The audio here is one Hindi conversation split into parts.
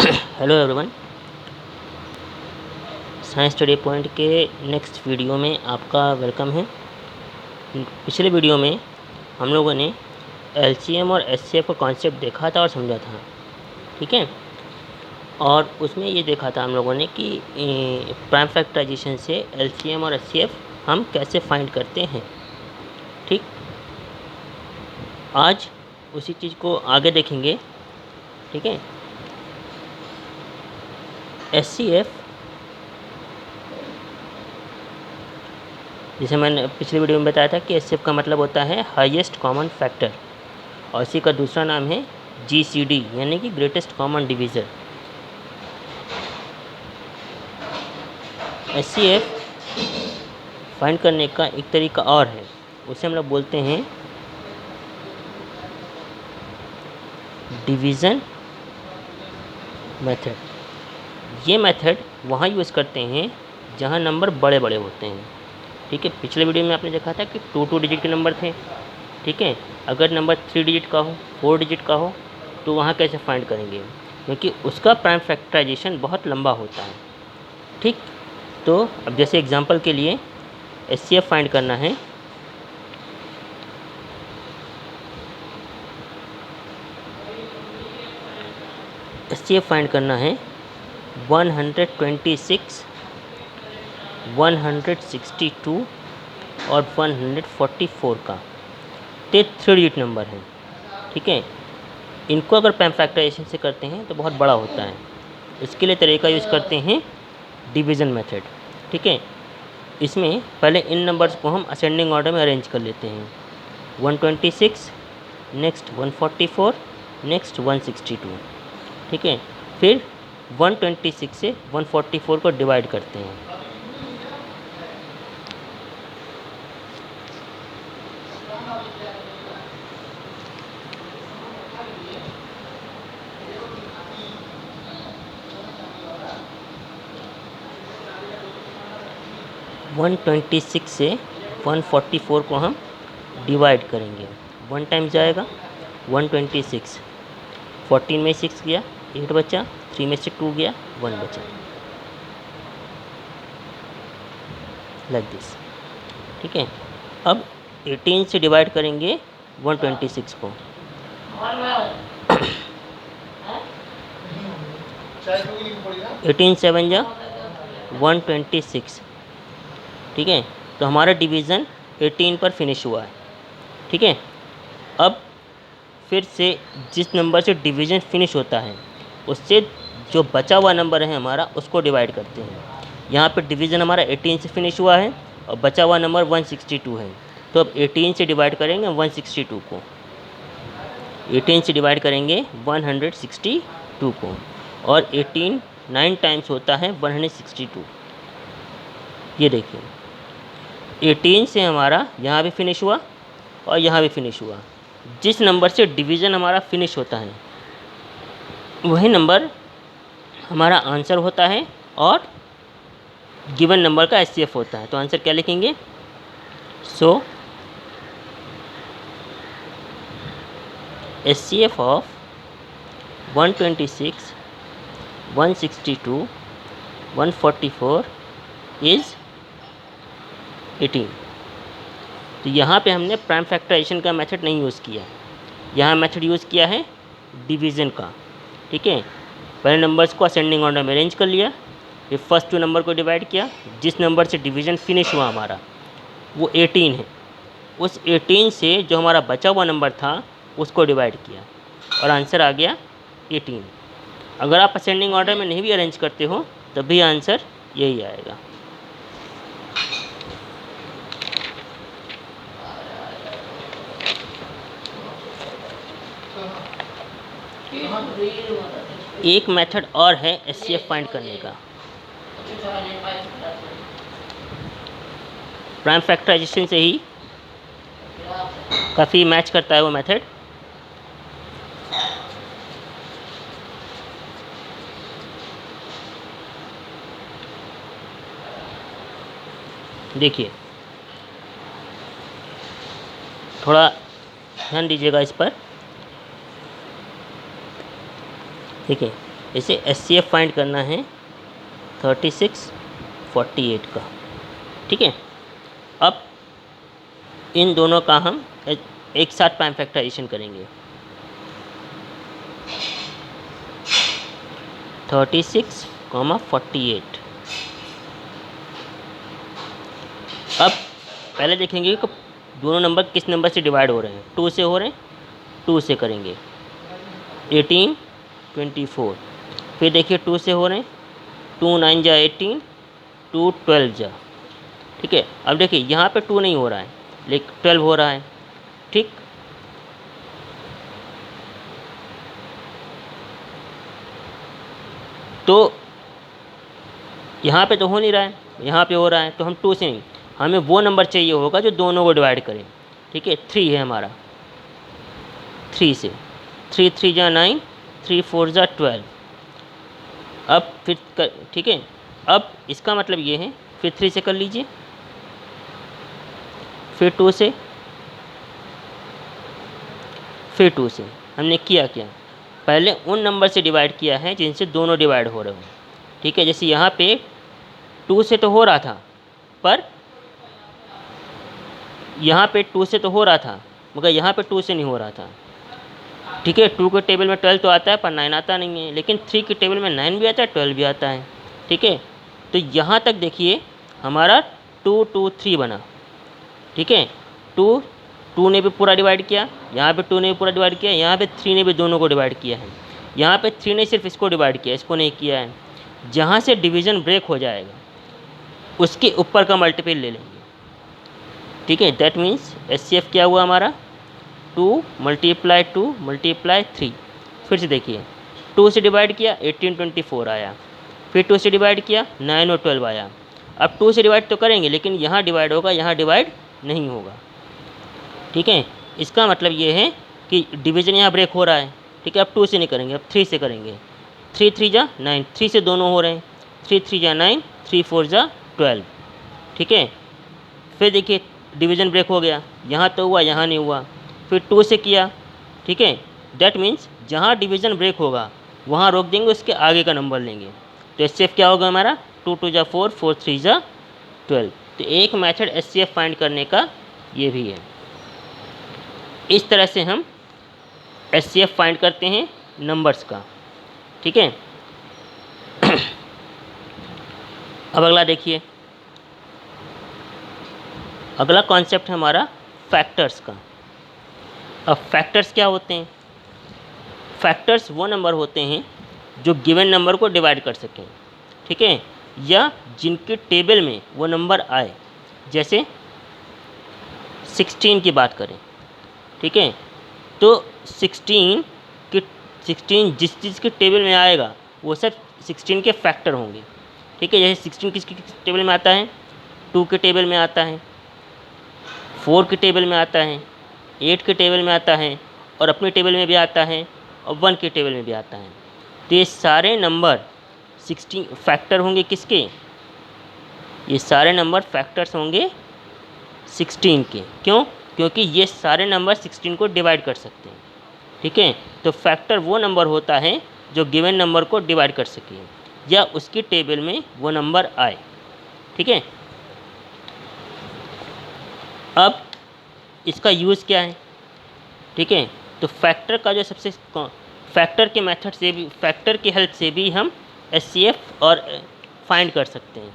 Hello everyone, science study point के नेक्स्ट वीडियो में आपका वेलकम है। पिछले वीडियो में हम लोगों ने एलसीएम और एचसीएफ का कॉन्सेप्ट देखा था और समझा था, ठीक है। और उसमें ये देखा था हम लोगों ने कि प्राइम फैक्टराइजेशन से एलसीएम और एचसीएफ हम कैसे फाइंड करते हैं, ठीक। आज उसी चीज़ को आगे देखेंगे, ठीक है। एचसीएफ, जैसे मैंने पिछले वीडियो में बताया था कि एचसीएफ का मतलब होता है हाईएस्ट कॉमन फैक्टर, और इसी का दूसरा नाम है जीसीडी यानी कि greatest common divisor. HCF find करने का एक तरीका और है, उसे हम लोग बोलते हैं डिवीज़न मेथड। ये मेथड वहाँ यूज़ करते हैं जहाँ नंबर बड़े बड़े होते हैं, ठीक है। पिछले वीडियो में आपने देखा था कि 2 डिजिट के नंबर थे, ठीक है। अगर नंबर 3 डिजिट का हो, 4 डिजिट का हो, तो वहाँ कैसे फाइंड करेंगे, क्योंकि उसका प्राइम फैक्टराइजेशन बहुत लंबा होता है, ठीक। तो अब जैसे एग्जांपल के लिए एचसीएफ फाइंड करना है, एचसीएफ फाइंड करना है 126, 162 और 144 का। ये 3 डिजिट नंबर है, ठीक है। इनको अगर प्राइम फैक्टराइजेशन से करते हैं तो बहुत बड़ा होता है। इसके लिए तरीका यूज़ करते हैं डिवीज़न मेथड, ठीक है। इसमें पहले इन नंबर्स को हम असेंडिंग ऑर्डर में अरेंज कर लेते हैं। 126, नेक्स्ट 144, नेक्स्ट 162, ठीक है। फिर 126 से 144 को डिवाइड करते हैं। वन 126 से 144 को हम डिवाइड करेंगे। 1 टाइम जाएगा 126, 14 में 6 गया 8 बचा, 3 में से 2 गया 1 बचा, लाइक दिस, ठीक है। अब 18 से डिवाइड करेंगे 126 को। 18 7 जा 126, ठीक है। तो हमारा डिवीज़न 18 पर फिनिश हुआ है, ठीक है। अब फिर से जिस नंबर से डिवीज़न फिनिश होता है उससे जो बचा हुआ नंबर है हमारा उसको डिवाइड करते हैं। यहाँ पर डिवीज़न हमारा 18 से फिनिश हुआ है और बचा हुआ नंबर 162 है। तो अब 18 से डिवाइड करेंगे 162 को, 18 से डिवाइड करेंगे 162 को, और 18 9 टाइम्स होता है 162। ये देखिए 18 से हमारा यहाँ भी फिनिश हुआ और यहाँ भी फिनिश हुआ। जिस नंबर से डिवीज़न हमारा फिनिश होता है वही नंबर हमारा आंसर होता है और गिवन नंबर का एचसीएफ होता है। तो आंसर क्या लिखेंगे? सो एचसीएफ ऑफ 126, 162, 144 इज़ 18। तो यहाँ पे हमने प्राइम फैक्टराइजेशन का मेथड नहीं यूज़ किया, यहाँ मेथड यूज़ किया है डिवीज़न का, ठीक है। पहले नंबर्स को असेंडिंग ऑर्डर में अरेंज कर लिया, फिर फर्स्ट 2 नंबर को डिवाइड किया। जिस नंबर से डिवीज़न फिनिश हुआ हमारा वो 18 है, उस 18 से जो हमारा बचा हुआ नंबर था उसको डिवाइड किया और आंसर आ गया 18। अगर आप असेंडिंग ऑर्डर में नहीं भी अरेंज करते हो तब भी आंसर यही आएगा। एक मेथड और है एचसीएफ फाइंड करने का, प्राइम फैक्टराइजेशन से ही काफ़ी मैच करता है वो मेथड। देखिए थोड़ा ध्यान दीजिएगा इस पर, ठीक है। इसे एचसीएफ फाइंड करना है 36 48 का। ठीक है, अब इन दोनों का हम एक साथ प्राइम फैक्टराइजेशन करेंगे। 36, 48। अब पहले देखेंगे कि दोनों नंबर किस नंबर से डिवाइड हो रहे हैं। 2 से हो रहे हैं, 2 से करेंगे। 18 24। फिर देखिए 2 से हो रहे हैं, 2 9 जा 18, 2 12 जा। ठीक है, अब देखिए यहाँ पे 2 नहीं हो रहा है लेकिन 12 हो रहा है। ठीक, तो यहाँ पे तो हो नहीं रहा है, यहाँ पे हो रहा है, तो हम 2 से नहीं, हमें वो नंबर चाहिए होगा जो दोनों को डिवाइड करें। ठीक है, 3 है हमारा, 3 से 3 3 जा 9, 3 4 जा 12। अब फिर ठीक है, अब इसका मतलब ये है, फिर 3 से कर लीजिए, फिर 2 से, फिर 2 से। हमने किया क्या, पहले उन नंबर से डिवाइड किया है जिनसे दोनों डिवाइड हो रहे हो। ठीक है, जैसे यहाँ पे 2 से तो हो रहा था, पर यहाँ पे 2 से तो हो रहा था मगर यहाँ पे 2 से नहीं हो रहा था। ठीक है, 2 के टेबल में 12 तो आता है पर 9 आता नहीं है, लेकिन 3 के टेबल में 9 भी आता है, 12 भी आता है। ठीक है, तो यहाँ तक देखिए हमारा 2 2 3 बना। ठीक है, 2 ने भी पूरा डिवाइड किया, यहाँ पे 2 ने भी पूरा डिवाइड किया, यहाँ पे 3 ने भी दोनों को डिवाइड किया है। यहाँ पे 3 ने सिर्फ इसको डिवाइड किया, इसको नहीं किया है। जहाँ से डिवीज़न ब्रेक हो जाएगा उसके ऊपर का मल्टीपल ले लेंगे। ठीक है, दैट मीन्स एचसीएफ क्या हुआ हमारा, 2 × 2 × 3। फिर से देखिए 2 से डिवाइड किया 18 24 आया, फिर 2 से डिवाइड किया 9 और 12 आया। अब 2 से डिवाइड तो करेंगे लेकिन यहाँ डिवाइड होगा, यहाँ डिवाइड नहीं होगा। ठीक है, इसका मतलब ये है कि डिवीज़न यहाँ ब्रेक हो रहा है। ठीक है, अब 2 से नहीं करेंगे, अब 3 से करेंगे। 3 3 जा 9, 3 से दोनों हो रहे हैं, 3 3 जा 9, 3 4 जा 12। ठीक है, फिर देखिए डिवीज़न ब्रेक हो गया, यहाँ तो हुआ, यहाँ नहीं हुआ, फिर 2 से किया। ठीक है, दैट मीन्स जहाँ डिवीज़न ब्रेक होगा वहाँ रोक देंगे, उसके आगे का नंबर लेंगे। तो एचसीएफ क्या होगा हमारा, 2 2 जा 4, 4 3 जा 12। तो एक मेथड एचसीएफ फाइंड करने का ये भी है। इस तरह से हम एचसीएफ फाइंड करते हैं नंबर्स का। ठीक है, अब अगला देखिए, अगला कॉन्सेप्ट है हमारा फैक्टर्स का। अब फैक्टर्स क्या होते हैं, फैक्टर्स वो नंबर होते हैं जो गिवन नंबर को डिवाइड कर सकें। ठीक है, या जिनके टेबल में वो नंबर आए। जैसे 16 की बात करें, ठीक है, तो 16 जिस चीज़ के टेबल में आएगा वो सब 16 के फैक्टर होंगे। ठीक है, जैसे 16 किसके टेबल में आता है, 2 के टेबल में आता है, 4 के टेबल में आता है, 8 के टेबल में आता है, और अपने टेबल में भी आता है, और 1 के टेबल में भी आता है। तो ये सारे नंबर 16 फैक्टर होंगे किसके, ये सारे नंबर फैक्टर्स होंगे 16 के। क्यों, क्योंकि ये सारे नंबर 16 को डिवाइड कर सकते हैं। ठीक है, तो फैक्टर वो नंबर होता है जो गिवन नंबर को डिवाइड कर सके या उसकी टेबल में वो नंबर आए। ठीक है, अब इसका यूज़ क्या है। ठीक है, तो फैक्टर का जो सबसे फैक्टर के मेथड से भी, फैक्टर की हेल्प से भी हम एचसीएफ और फाइंड कर सकते हैं।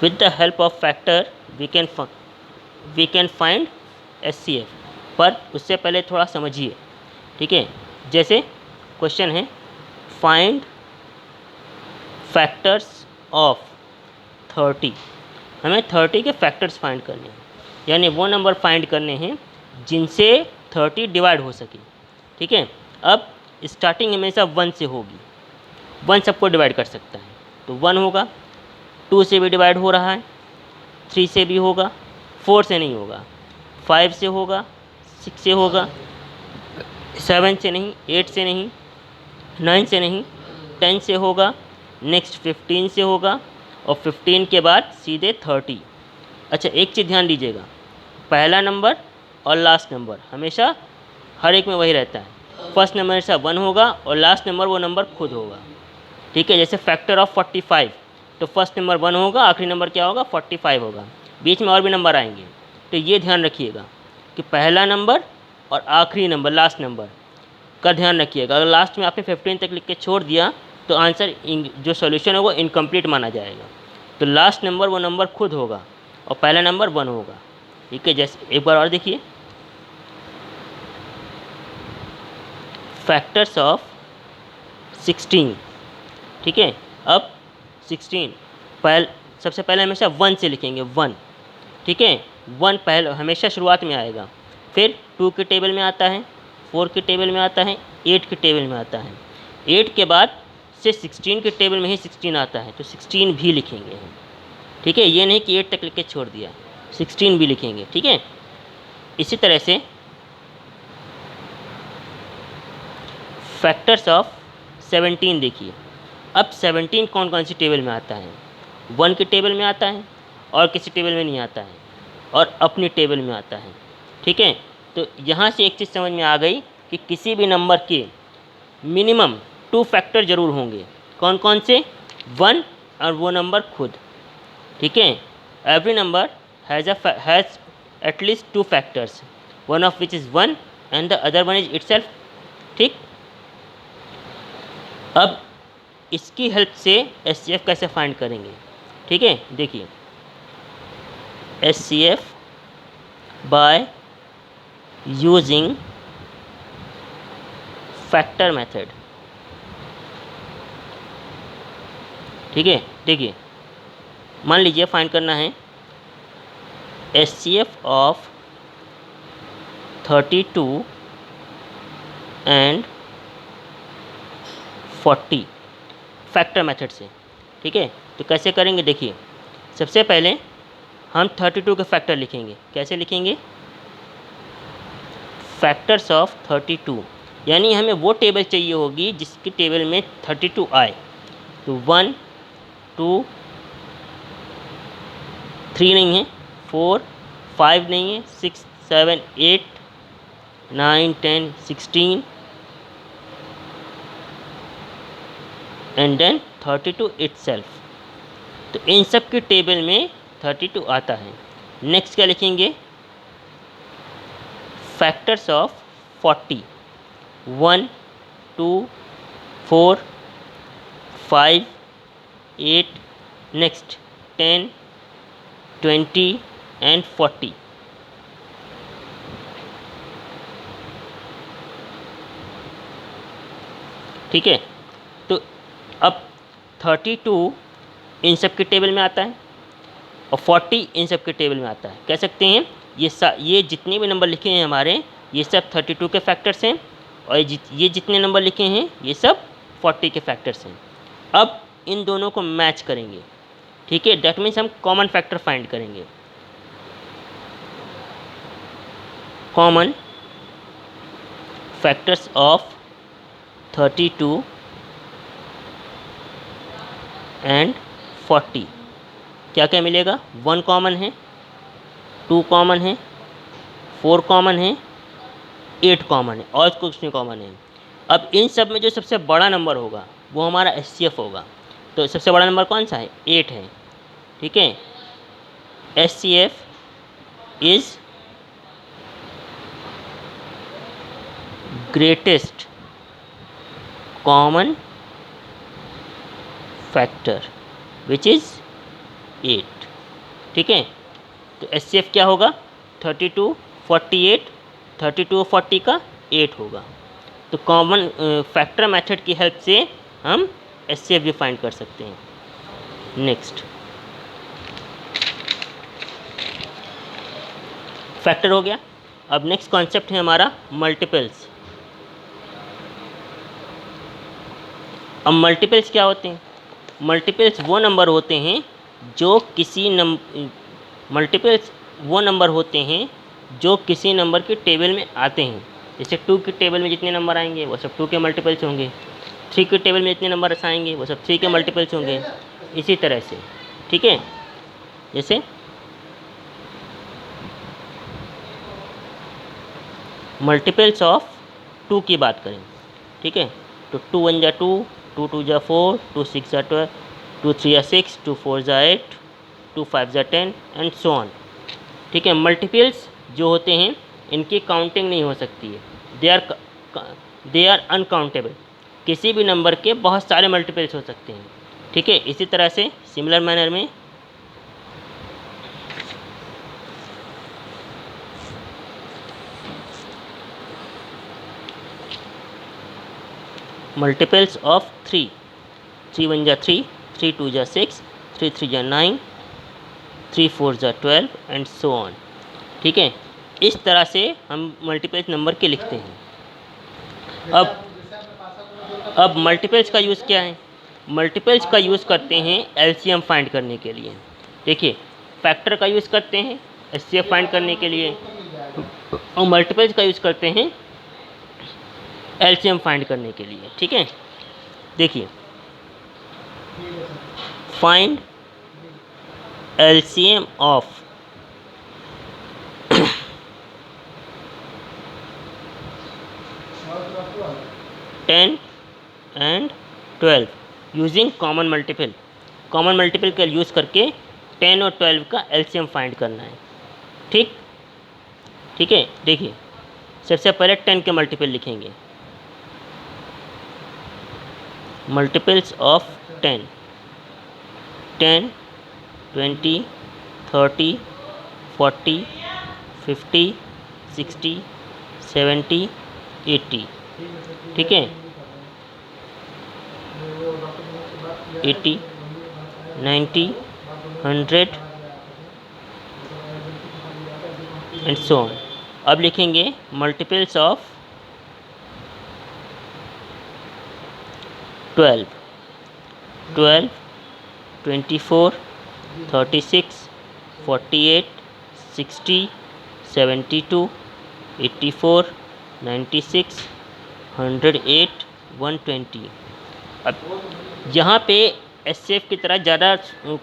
With the help of factor we can find HCF. पर उससे पहले थोड़ा समझिए। ठीक है, जैसे क्वेश्चन है फाइंड फैक्टर्स ऑफ 30। हमें 30 के फैक्टर्स फाइंड करने हैं, यानी वो नंबर फाइंड करने हैं जिनसे 30 डिवाइड हो सके। ठीक है, अब स्टार्टिंग हमेशा 1 से होगी, 1 सबको डिवाइड कर सकता है, तो 1 होगा। 2 से भी डिवाइड हो रहा है, 3 से भी होगा, 4 से नहीं होगा, 5 से होगा, 6 से होगा, 7 से नहीं, 8 से नहीं, 9 से नहीं, 10 से होगा, नेक्स्ट 15 से होगा, और 15 के बाद सीधे 30। अच्छा, एक चीज़ ध्यान दीजिएगा, पहला नंबर और लास्ट नंबर हमेशा हर एक में वही रहता है। फर्स्ट नंबर हमेशा 1 होगा और लास्ट नंबर वो नंबर खुद होगा। ठीक है, जैसे फैक्टर ऑफ 45, तो फर्स्ट नंबर 1 होगा, आखिरी नंबर क्या होगा 45 होगा, बीच में और भी नंबर आएंगे। तो ये ध्यान रखिएगा कि पहला नंबर और आखिरी नंबर लास्ट नंबर का ध्यान रखिएगा। अगर लास्ट में आपने 15 तक लिख के छोड़ दिया तो आंसर जो सॉल्यूशन होगा इनकम्प्लीट माना जाएगा। तो लास्ट नंबर वो नंबर खुद होगा और पहला नंबर 1 होगा। ठीक है, जैसे एक बार और देखिए, फैक्टर्स ऑफ 16। ठीक है, अब 16 सबसे पहले हमेशा 1 से लिखेंगे 1। ठीक है, 1 पहले हमेशा शुरुआत में आएगा, फिर 2 के टेबल में आता है, 4 के टेबल में आता है, 8 के टेबल में आता है, 8 के बाद से 16 के टेबल में ही 16 आता है, तो 16 भी लिखेंगे हम। ठीक है, ये नहीं कि 8 तक लिख के छोड़ दिया, 16 भी लिखेंगे। ठीक है, इसी तरह से फैक्टर्स ऑफ 17 देखिए। अब 17 कौन कौन सी टेबल में आता है, 1 के टेबल में आता है और किसी टेबल में नहीं आता है और अपनी टेबल में आता है। ठीक है, तो यहाँ से एक चीज़ समझ में आ गई कि किसी भी नंबर के मिनिमम 2 फैक्टर ज़रूर होंगे। कौन कौन से, 1 और वो नंबर खुद। ठीक है, every number has at least 2 factors, one of which is 1 and the other one is itself. ठीक, अब इसकी हेल्प से SCF कैसे फाइंड करेंगे। ठीक है, देखिए SCF by using factor method. ठीक है, देखिए मान लीजिए फाइंड करना है SCF of 32 and 40 factor method से। ठीक है, तो कैसे करेंगे, देखिए सबसे पहले हम 32 के फैक्टर लिखेंगे। कैसे लिखेंगे, फैक्टर्स ऑफ 32, यानी हमें वो टेबल चाहिए होगी जिसकी टेबल में 32 आए। तो 1 2 3 नहीं है, 4 5 नहीं है, 6 7 8 9 10 16 एंड देन 32 इटसेल्फ। तो इन सब की टेबल में 32 आता है। नेक्स्ट क्या लिखेंगे, फैक्टर्स ऑफ 40, 1 2 4 5 8 नेक्स्ट 10 20 एंड 40। ठीक है, तो अब 32 इन सब के टेबल में आता है और 40 इन सब के टेबल में आता है। कह सकते हैं ये जितने भी नंबर लिखे हैं हमारे, ये सब 32 के फैक्टर्स हैं और ये जितने नंबर लिखे हैं ये सब 40 के फैक्टर्स हैं। अब इन दोनों को मैच करेंगे। ठीक है, दैट मीन्स हम कॉमन फैक्टर फाइंड करेंगे। कॉमन फैक्टर्स ऑफ 32 एंड 40 क्या क्या मिलेगा, 1 कॉमन है, 2 कॉमन है, 4 कॉमन है, 8 कॉमन है और कुछ नहीं कॉमन है। अब इन सब में जो सबसे बड़ा नंबर होगा वो हमारा SCF होगा। तो सबसे बड़ा नंबर कौन सा है, 8 है। ठीक है, SCF is greatest common factor which is 8। ठीक है, तो SCF क्या होगा, 32 48, 32 और 40 का 8 होगा। तो कॉमन फैक्टर मेथड की हेल्प से हम SCF भी फाइंड कर सकते हैं। नेक्स्ट फैक्टर हो गया। अब नेक्स्ट कॉन्सेप्ट है हमारा मल्टीपल्स। अब मल्टीपल्स क्या होते हैं, मल्टीपल्स वो नंबर होते हैं जो मल्टीपल्स वो नंबर होते हैं जो किसी नंबर के टेबल में आते हैं। जैसे 2 के टेबल में जितने नंबर आएंगे वो सब 2 के मल्टीपल्स होंगे, 3 के टेबल में जितने नंबर आएंगे वो सब 3 के मल्टीपल्स होंगे, इसी तरह से। ठीक है, जैसे मल्टीपल्स ऑफ 2 की बात करें, ठीक है, तो 2 1 जा 2, 2 2 जा 4, 2 6 जा 12, 2 3 जा 6, 2 4 जा 8, 2 5 जा 10 एंड सो ऑन। ठीक है, मल्टीपल्स जो होते हैं इनकी काउंटिंग नहीं हो सकती है, दे आर अनकाउंटेबल। किसी भी नंबर के बहुत सारे मल्टीपल्स हो सकते हैं। ठीक है, इसी तरह से सिमिलर मैनर में मल्टीपल्स ऑफ 3, 3 1 जा 3, 3 2 जा 6, 3 3 जा 9, 3 4 जा 12 एंड सो ऑन। ठीक है, इस तरह से हम मल्टीपल्स नंबर के लिखते हैं। अब मल्टीपल्स का यूज़ क्या है? मल्टीपल्स का यूज़ करते हैं एलसीएम फाइंड करने के लिए। देखिए, फैक्टर का यूज़ करते हैं एचसीएफ फाइंड करने के लिए, और मल्टीपल्स का यूज़ करते हैं एलसीएम फाइंड करने के लिए। ठीक है, देखिए, find LCM of 10 and 12 using common multiple. Common multiple का यूज़ करके 10 और 12 का एलसीएम फाइंड करना है। ठीक है, देखिए, सबसे पहले 10 के मल्टीपल लिखेंगे। Multiples of 10, 10 20 30 40 50 60 70 80। ठीक है, 80 90 100 एंड सो ऑन। अब लिखेंगे मल्टीपल्स ऑफ 12, 12 24 36 48 60 72 84 96 108 120। अब यहाँ पे एचसीएफ की तरह ज़्यादा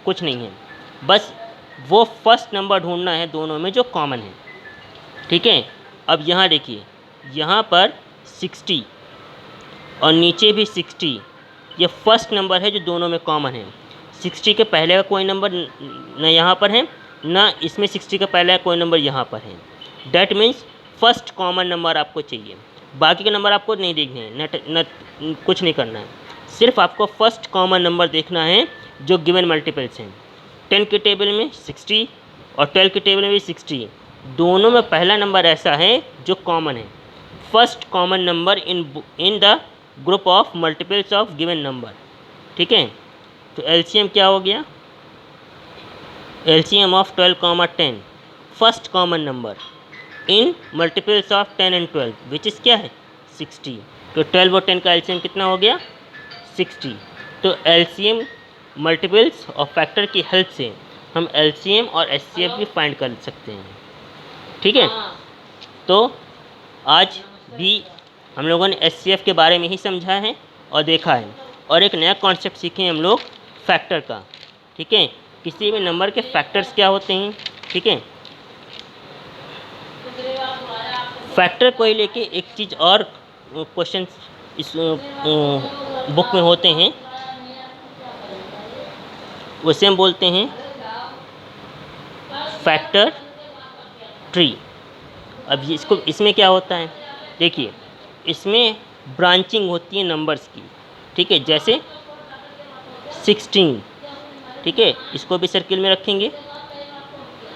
कुछ नहीं है, बस वो फर्स्ट नंबर ढूंढना है दोनों में जो कॉमन है। ठीक है, अब यहाँ देखिए, यहाँ पर 60 और नीचे भी 60, ये फर्स्ट नंबर है जो दोनों में कॉमन है। 60 के पहले का कोई नंबर न यहाँ पर है, ना इसमें 60 का पहले का कोई नंबर यहाँ पर है। That means first common number आपको चाहिए, बाकी के नंबर आपको नहीं देखने हैं, न कुछ नहीं करना है, सिर्फ आपको फर्स्ट कॉमन नंबर देखना है जो गिवन मल्टीपल्स हैं। 10 के टेबल में 60 और 12 के टेबल में भी 60, दोनों में पहला नंबर ऐसा है जो कॉमन है, first common number in the group of multiples of given number. ठीक है, तो एलसीएम क्या हो गया? LCM of 12, 10 first common number in multiples of 10 and 12 which is क्या है? 60। तो 12 और 10 का एलसीएम कितना हो गया? 60। तो एलसीएम मल्टीपल्स और फैक्टर की हेल्प से हम एलसीएम और एचसीएफ भी फाइंड कर सकते हैं। ठीक है, तो आज भी हम लोगों ने एचसीएफ के बारे में ही समझा है और देखा है, और एक नया कॉन्सेप्ट सीखे हम लोग फैक्टर का। ठीक है, किसी भी नंबर के फैक्टर्स क्या होते हैं। ठीक है, फैक्टर को ही लेके एक चीज़ और क्वेश्चन इस बुक में होते हैं, उसे हम बोलते हैं फैक्टर ट्री। अब इसमें क्या होता है? देखिए, इसमें ब्रांचिंग होती है नंबर्स की। ठीक है, जैसे 16। ठीक है, इसको भी सर्किल में रखेंगे,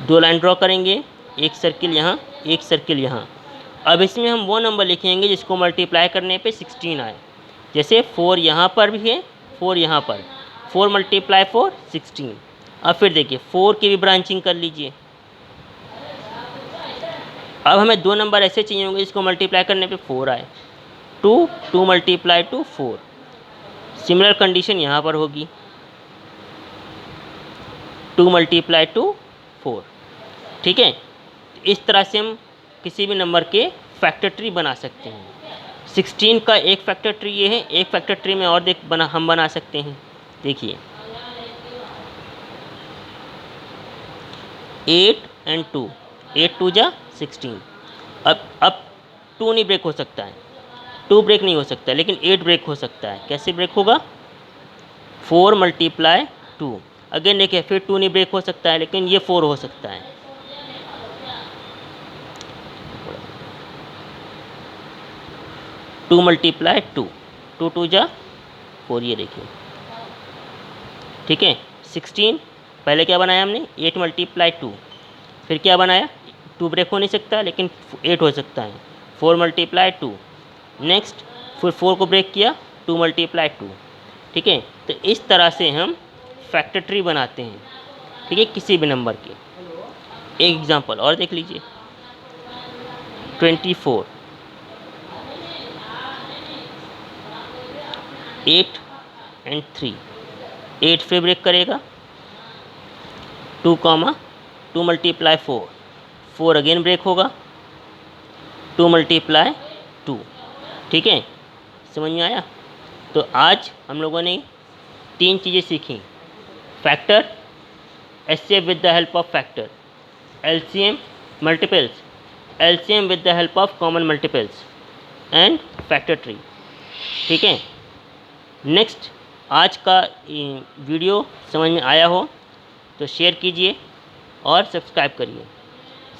2 लाइन ड्रॉ करेंगे, एक सर्किल यहाँ, एक सर्किल यहाँ। अब इसमें हम वो नंबर लिखेंगे जिसको मल्टीप्लाई करने पे 16 आए। जैसे 4 यहाँ पर भी है, 4 यहाँ पर, 4 × 4 16। अब फिर देखिए 4 की भी ब्रांचिंग कर लीजिए। अब हमें 2 नंबर ऐसे चाहिए होंगे जिसको मल्टीप्लाई करने पे 4 आए। 2 × 4। सिमिलर कंडीशन यहाँ पर होगी, 2 × 4। ठीक है, इस तरह से हम किसी भी नंबर के फैक्टर ट्री बना सकते हैं। 16 का एक फैक्टर ट्री ये है, एक फैक्टर ट्री में और हम बना सकते हैं। देखिए 8 and 2, 8 2 जा 16। अब 2 नहीं ब्रेक हो सकता है, 2 ब्रेक नहीं हो सकता लेकिन 8 ब्रेक हो सकता है। कैसे ब्रेक होगा? 4 × 2। अगेन देखिए फिर 2 नहीं ब्रेक हो सकता है लेकिन ये 4 हो सकता है। 2 × 2, 2 2 जा 4, ये देखिए, ठीक है। 16 पहले क्या बनाया हमने? 8 × 2। फिर क्या बनाया? 2 ब्रेक हो नहीं सकता लेकिन 8 हो सकता है। 4 × 2। नेक्स्ट फिर 4 को ब्रेक किया, 2 × 2, ठीक है। तो इस तरह से हम फैक्टर ट्री बनाते हैं, ठीक है, किसी भी नंबर के। एक एग्जांपल और देख लीजिए, 24, 8 और 3। 8 फिर ब्रेक करेगा, 2 × 4, 4 अगेन ब्रेक होगा, 2 × 2, ठीक है। समझ में आया? तो आज हम लोगों ने 3 चीज़ें सीखी: factor, HCF with the help of factor, LCM multiples, LCM with the help of common multiples and factor tree, ठीक है। नेक्स्ट, आज का वीडियो समझ में आया हो तो शेयर कीजिए और सब्सक्राइब करिए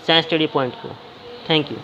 साइंस स्टडी पॉइंट को। Thank you.